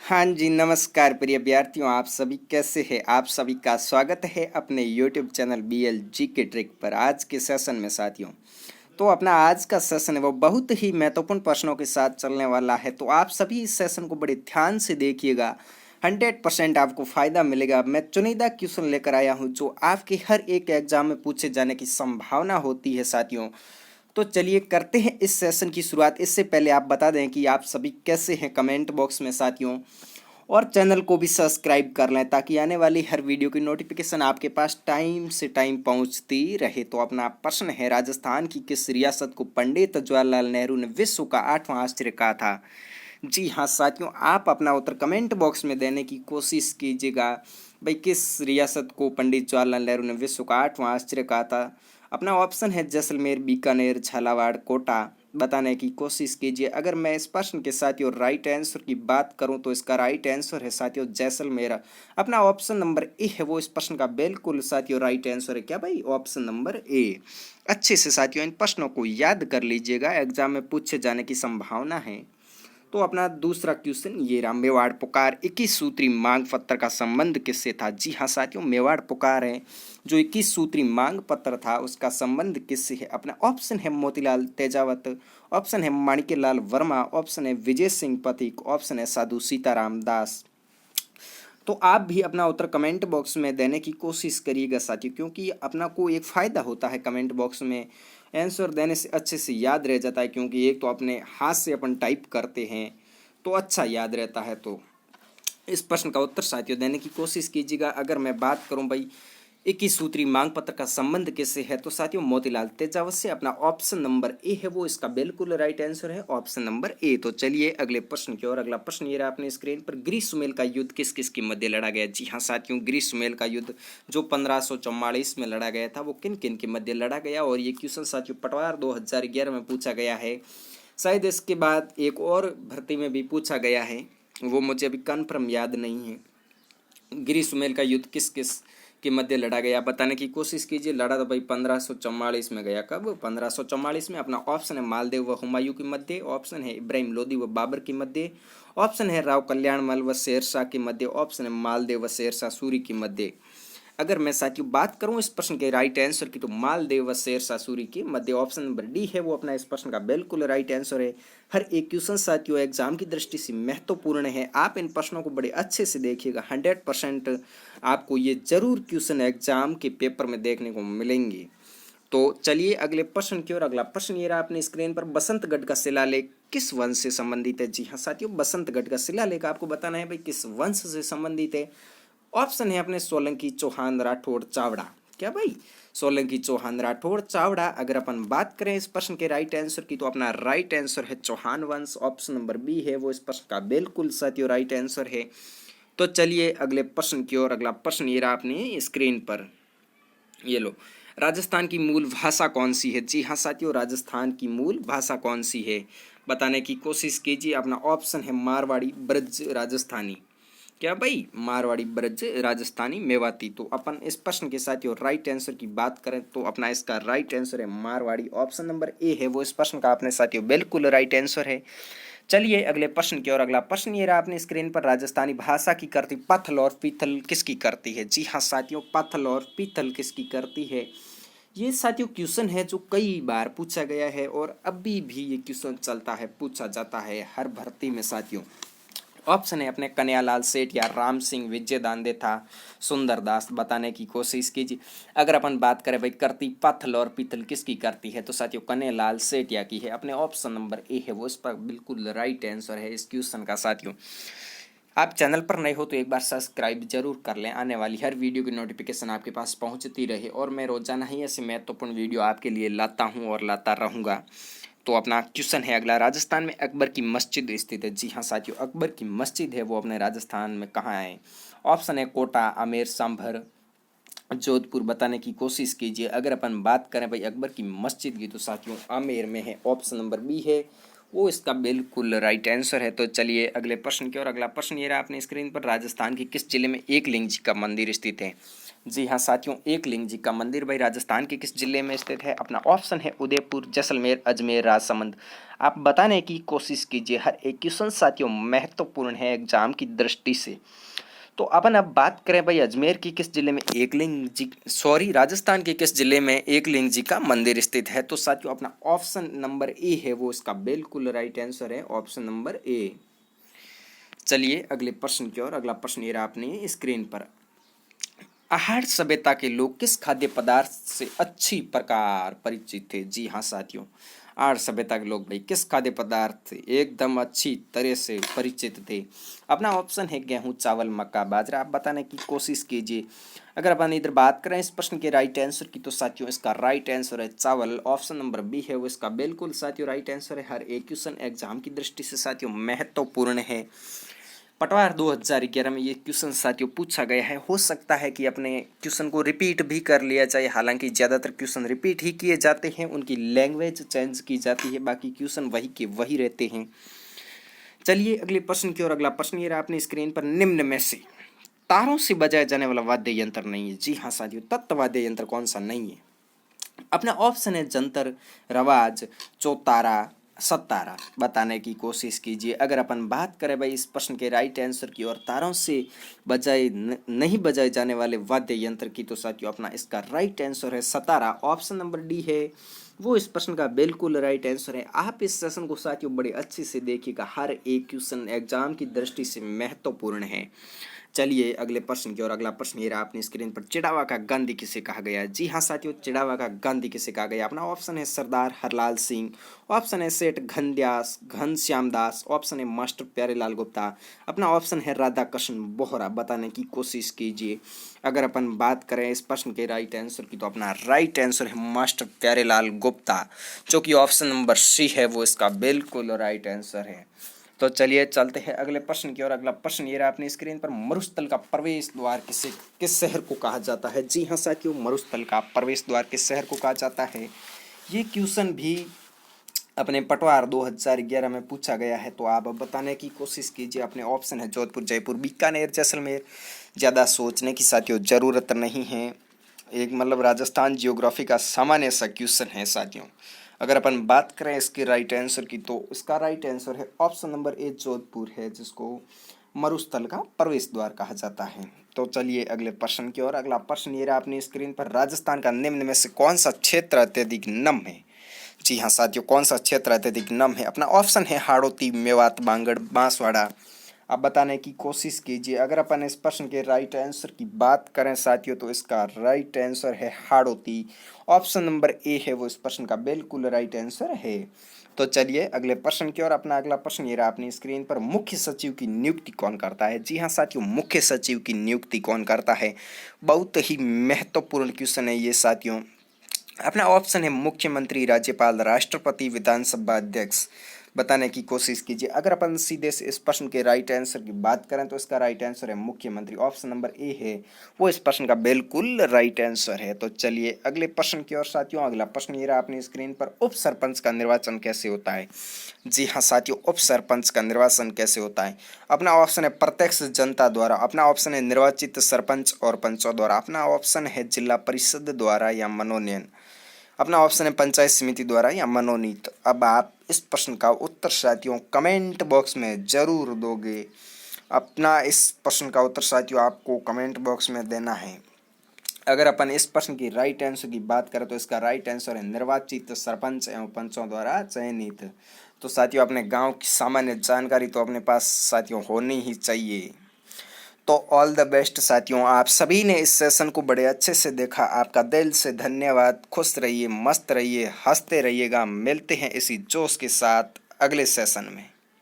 हाँ जी, नमस्कार प्रिय अभ्यर्थियों, आप सभी कैसे हैं। आप सभी का स्वागत है अपने यूट्यूब चैनल BLG के ट्रिक पर। आज के सेशन में साथियों, तो अपना आज का सेशन है वो बहुत ही महत्वपूर्ण प्रश्नों के साथ चलने वाला है। तो आप सभी इस सेशन को बड़े ध्यान से देखिएगा, 100% आपको फायदा मिलेगा। मैं चुनिंदा क्वेश्चन लेकर आया हूँ जो आपके हर एक एग्जाम में पूछे जाने की संभावना होती है साथियों। तो चलिए करते हैं इस सेशन की शुरुआत। इससे पहले आप बता दें कि आप सभी कैसे हैं कमेंट बॉक्स में साथियों, और चैनल को भी सब्सक्राइब कर लें ताकि आने वाली हर वीडियो की नोटिफिकेशन आपके पास टाइम से टाइम पहुंचती रहे। तो अपना प्रश्न है, राजस्थान की किस रियासत को पंडित जवाहरलाल नेहरू ने विश्व का 8वां आश्चर्य कहा था। जी हाँ साथियों, आप अपना उत्तर कमेंट बॉक्स में देने की कोशिश कीजिएगा। भाई किस रियासत को पंडित जवाहरलाल नेहरू ने विश्व का 8वां आश्चर्य कहा था। अपना ऑप्शन है जैसलमेर, बीकानेर, झालावाड़, कोटा। बताने की कोशिश कीजिए। अगर मैं इस प्रश्न के साथियों राइट आंसर की बात करूं तो इसका राइट आंसर है साथियों जैसलमेर। अपना ऑप्शन नंबर ए है वो इस प्रश्न का बिल्कुल साथियों राइट आंसर है। क्या भाई, ऑप्शन नंबर ए। अच्छे से साथियों इन प्रश्नों को याद कर लीजिएगा, एग्जाम में पूछे जाने की संभावना है। तो अपना दूसरा क्वेश्चन ये रहा, मेवाड़ पुकार 21 सूत्री मांग पत्र का संबंध किससे था। जी हाँ साथियों, मेवाड़ पुकार है जो 21 सूत्री मांग पत्र था उसका संबंध किससे है। अपना ऑप्शन है मोतीलाल तेजावत, ऑप्शन है माणिक्यलाल वर्मा, ऑप्शन है विजय सिंह पथिक, ऑप्शन है साधु सीताराम दास। तो आप भी अपना उत्तर कमेंट बॉक्स में देने की कोशिश करिएगा साथियों, क्योंकि अपना को एक फ़ायदा होता है कमेंट बॉक्स में आंसर देने से अच्छे से याद रह जाता है। क्योंकि एक तो अपने हाथ से अपन टाइप करते हैं तो अच्छा याद रहता है। तो इस प्रश्न का उत्तर साथियों देने की कोशिश कीजिएगा। अगर मैं बात करूं भाई 21 सूत्री मांग पत्र का संबंध किससे है, तो साथियों मोतीलाल तेजावत से। अपना ऑप्शन नंबर ए है वो इसका बिल्कुल राइट आंसर है, ऑप्शन नंबर ए। तो चलिए अगले प्रश्न की ओर। अगला प्रश्न ये रहा अपने स्क्रीन पर, ग्रीष्ममेल का युद्ध किस किस के मध्य लड़ा गया। जी हाँ साथियों, ग्रीष्ममेल का युद्ध जो 1544 में लड़ा गया था वो किन किन के मध्य लड़ा गया। और ये क्वेश्चन साथियों पटवार 2011 में पूछा गया है। शायद इसके बाद एक और भर्ती में भी पूछा गया है, वो मुझे अभी कन्फर्म याद नहीं है। ग्रीष्ममेल का युद्ध किस किस के मध्य लड़ा गया, बताने की कोशिश कीजिए। लड़ा तो भाई 1544 में गया। कब? 1544 में। अपना ऑप्शन है मालदेव व हुमायूं के मध्य, ऑप्शन है इब्राहिम लोदी व बाबर के मध्य, ऑप्शन है राव कल्याणमल व शेरशाह के मध्य, ऑप्शन है मालदेव व शेरशाह सूरी के मध्य। अगर मैं साथियों बात करूं इस प्रश्न के राइट आंसर की, तो मालदेव व शेरशाह सूरी के मध्य, ऑप्शन नंबर डी है वो अपना इस प्रश्न का बिल्कुल राइट आंसर है। हर एक क्वेश्चन साथियों एग्जाम की दृष्टि से महत्वपूर्ण है। आप इन प्रश्नों को बड़े अच्छे से देखिएगा, 100% आपको ये जरूर क्वेश्चन एग्जाम के पेपर में देखने को मिलेंगे। तो चलिए अगले प्रश्न की ओर। अगला प्रश्न ये रहा अपनी स्क्रीन पर, बसंतगढ़ का शिलालेख किस वंश से संबंधित है। जी हाँ साथियों, बसंतगढ़ का शिलालेख आपको बताना है भाई किस वंश से संबंधित है। ऑप्शन है अपने सोलंकी, चौहान, राठौड़, चावड़ा। क्या भाई, सोलंकी, चौहान, राठौड़, चावड़ा। अगर अपन बात करें इस प्रश्न के राइट आंसर की, तो अपना राइट आंसर है चौहान वंश, ऑप्शन नंबर बी है वो इस प्रश्न का बिल्कुल साथियों राइट आंसर है। तो चलिए अगले प्रश्न की ओर। अगला प्रश्न ये रहा अपनी स्क्रीन पर, ये लो, राजस्थान की मूल भाषा कौन सी है। जी हाँ साथियों, राजस्थान की मूल भाषा कौन सी है, बताने की कोशिश कीजिए। अपना ऑप्शन है मारवाड़ी, ब्रज, राजस्थानी। क्या भाई, मारवाड़ी, ब्रज, राजस्थानी, मेवाती। तो अपन इस प्रश्न के साथियों राइट आंसर की बात करें तो अपना इसका राइट आंसर है मारवाड़ी, ऑप्शन नंबर ए है वो इस प्रश्न का अपने साथियों बिल्कुल राइट आंसर है। चलिए अगले प्रश्न की ओर। अगला प्रश्न ये रहा अपनी स्क्रीन पर, राजस्थानी भाषा की करती पत्थल और पीतल किसकी करती है। जी हाँ साथियों, पत्थल और पीतल किसकी करती है। ये साथियों क्वेश्चन है जो कई बार पूछा गया है और अभी भी ये क्वेश्चन चलता है, पूछा जाता है हर भर्ती में साथियों। ऑप्शन है अपने कन्हैयालाल सेठ या राम सिंह, विजय दांदे था, सुंदर दास। बताने की कोशिश कीजिए। अगर अपन बात करें भाई करती पत्थल और पीतल किसकी करती है, तो साथियों कन्हैयालाल सेठिया की है। अपने ऑप्शन नंबर ए है वो इस पर बिल्कुल राइट आंसर है इस क्वेश्चन का साथियों। आप चैनल पर नए हो तो एक बार सब्सक्राइब जरूर कर लें, आने वाली हर वीडियो की नोटिफिकेशन आपके पास पहुंचती रहे। और मैं रोजाना ही ऐसे महत्वपूर्ण वीडियो आपके लिए लाता हूं और लाता रहूँगा। तो अपना क्वेश्चन है अगला, राजस्थान में अकबर की मस्जिद स्थित है। जी हाँ साथियों, अकबर की मस्जिद है वो अपने राजस्थान में कहाँ है। ऑप्शन है कोटा, आमेर, सांभर, जोधपुर। बताने की कोशिश कीजिए। अगर अपन बात करें भाई अकबर की मस्जिद की, तो साथियों आमेर में है, ऑप्शन नंबर बी है वो इसका बिल्कुल राइट आंसर है। तो चलिए अगले प्रश्न की ओर। अगला प्रश्न ये रहा अपनी स्क्रीन पर, राजस्थान की किस जिले में एकलिंग जी का मंदिर स्थित है। जी हाँ साथियों, एकलिंग जी का मंदिर भाई राजस्थान के किस जिले में स्थित है? अपना ऑप्शन है उदयपुर, जैसलमेर, अजमेर, राजसमंद। आप बताने की कोशिश कीजिए। हर एक क्वेश्चन साथियों महत्वपूर्ण है एग्जाम की दृष्टि से। तो अपन अब बात करें भाई अजमेर की किस जिले में एकलिंग जी, सॉरी, राजस्थान के किस जिले में एकलिंग जी का मंदिर स्थित है? तो साथियों अपना ऑप्शन नंबर ए है वो इसका बिल्कुल राइट आंसर है, ऑप्शन नंबर ए। चलिए अगले प्रश्न की ओर। अगला प्रश्न ये रहा अपनी स्क्रीन पर। आहार सभ्यता के लोग किस खाद्य पदार्थ से अच्छी प्रकार परिचित थे? जी हाँ साथियों, आहार सभ्यता के लोग भाई किस खाद्य पदार्थ से एकदम अच्छी तरह से परिचित थे? अपना ऑप्शन है गेहूं, चावल, मक्का, बाजरा। आप बताने की कोशिश कीजिए। अगर अपन इधर बात करें इस प्रश्न के राइट आंसर की, तो साथियों इसका राइट आंसर है चावल। ऑप्शन नंबर बी है वो इसका बिल्कुल साथियों राइट आंसर है। हर एक क्वेश्चन एग्जाम की दृष्टि से साथियों महत्वपूर्ण है। पटवार 2011 में ये क्वेश्चन साथियों पूछा गया है। हो सकता है कि अपने क्वेश्चन को रिपीट भी कर लिया जाए, हालांकि ज़्यादातर क्वेश्चन रिपीट ही किए जाते हैं, उनकी लैंग्वेज चेंज की जाती है, बाकी क्वेश्चन वही के वही रहते हैं। चलिए अगले प्रश्न की ओर। अगला प्रश्न ये रहा अपनी स्क्रीन पर। निम्न में से तारों से बजाया जाने वाला वाद्य यंत्र नहीं है? जी हाँ साथियों, तत्व वाद्य यंत्र कौन सा नहीं है? अपना ऑप्शन है जंतर, रवाज, चौतारा, सतारा। बताने की कोशिश कीजिए। अगर अपन बात करें भाई इस प्रश्न के राइट आंसर की और तारों से बजाए नहीं बजाए जाने वाले वाद्य यंत्र की, तो साथियों अपना इसका राइट आंसर है सतारा। ऑप्शन नंबर डी है वो इस प्रश्न का बिल्कुल राइट आंसर है। आप इस सेशन को साथियों बड़े अच्छे से देखिएगा, हर एक क्वेश्चन एग्जाम की दृष्टि से महत्वपूर्ण है। चलिए अगले प्रश्न की ओर। अगला प्रश्न ये रहा अपनी स्क्रीन पर। चिड़ावा का गांधी किसे कहा गया? जी हाँ साथियों, चिड़ावा का गांधी किसे कहा गया? अपना ऑप्शन है सरदार हरलाल सिंह, ऑप्शन है सेठ घनश्याम दास, ऑप्शन है मास्टर प्यारेलाल गुप्ता, अपना ऑप्शन है राधा कृष्ण बोहरा। बताने की कोशिश कीजिए। अगर अपन बात करें इस प्रश्न के राइट आंसर की, तो अपना राइट आंसर है मास्टर प्यारेलाल गुप्ता, जो कि ऑप्शन नंबर सी है वो इसका बिल्कुल राइट आंसर है। तो चलिए चलते हैं अगले प्रश्न की ओर। अगला प्रश्न ये रहा अपनी स्क्रीन पर। मरुस्थल का प्रवेश द्वार किस शहर को कहा जाता है? जी हाँ साथियों, मरुस्थल का प्रवेश द्वार किस शहर को कहा जाता है? ये क्वेश्चन भी अपने पटवार 2011 में पूछा गया है, तो आप अब बताने की कोशिश कीजिए। अपने ऑप्शन है जोधपुर, जयपुर, बीकानेर, जैसलमेर। ज़्यादा सोचने की साथियों ज़रूरत नहीं है, एक मतलब राजस्थान जियोग्राफी का सामान्य सा क्वेश्चन है साथियों। अगर अपन बात करें इसके राइट आंसर की, तो इसका राइट आंसर है ऑप्शन नंबर ए जोधपुर है, जिसको मरुस्थल का प्रवेश द्वार कहा जाता है। तो चलिए अगले प्रश्न की ओर। अगला प्रश्न ये रहा अपनी स्क्रीन पर। राजस्थान का निम्न में से कौन सा क्षेत्र अत्यधिक नम है? जी हाँ साथियों, कौन सा क्षेत्र अत्यधिक नम है? अपना ऑप्शन है हाड़ौती, मेवात, बांगड़, बांसवाड़ा। आप बताने की कोशिश कीजिए। अगर अपन इस प्रश्न के राइट आंसर की बात करें साथियों, तो इसका राइट आंसर है हाड़ौती। ऑप्शन नंबर ए है वो इस प्रश्न का बिल्कुल राइट आंसर है। तो चलिए अगले प्रश्न की ओर। अपना अगला प्रश्न ये रहा अपनी स्क्रीन पर। मुख्य सचिव की नियुक्ति कौन करता है? जी हाँ साथियों, मुख्य सचिव की नियुक्ति कौन करता है? बहुत ही महत्वपूर्ण क्वेश्चन है ये साथियों। अपना ऑप्शन है मुख्यमंत्री, राज्यपाल, राष्ट्रपति, विधानसभा अध्यक्ष। बताने की कोशिश कीजिए। अगर अपन सीधे से इस प्रश्न के राइट आंसर की बात करें, तो इसका राइट आंसर है मुख्यमंत्री। ऑप्शन नंबर ए है वो इस प्रश्न का बिल्कुल राइट आंसर है। तो चलिए अगले प्रश्न की ओर साथियों। अगला प्रश्न ये रहा अपनी स्क्रीन पर। उप सरपंच का निर्वाचन कैसे होता है? जी हाँ साथियों, उप सरपंच का निर्वाचन कैसे होता है? अपना ऑप्शन है प्रत्यक्ष जनता द्वारा, अपना ऑप्शन है निर्वाचित सरपंच और पंचों द्वारा, अपना ऑप्शन है जिला परिषद द्वारा या मनोनयन, अपना ऑप्शन है पंचायत समिति द्वारा या मनोनीत। अब आप इस प्रश्न का उत्तर साथियों कमेंट बॉक्स में जरूर दोगे। अपना इस प्रश्न का उत्तर साथियों आपको कमेंट बॉक्स में देना है। अगर अपन इस प्रश्न की राइट आंसर की बात करें, तो इसका राइट आंसर है निर्वाचित सरपंच एवं पंचों द्वारा चयनित। तो साथियों अपने गांव की सामान्य जानकारी तो अपने पास साथियों होनी ही चाहिए। तो ऑल द बेस्ट साथियों, आप सभी ने इस सेशन को बड़े अच्छे से देखा, आपका दिल से धन्यवाद। खुश रहिए, मस्त रहिए, हंसते रहिएगा। मिलते हैं इसी जोश के साथ अगले सेशन में।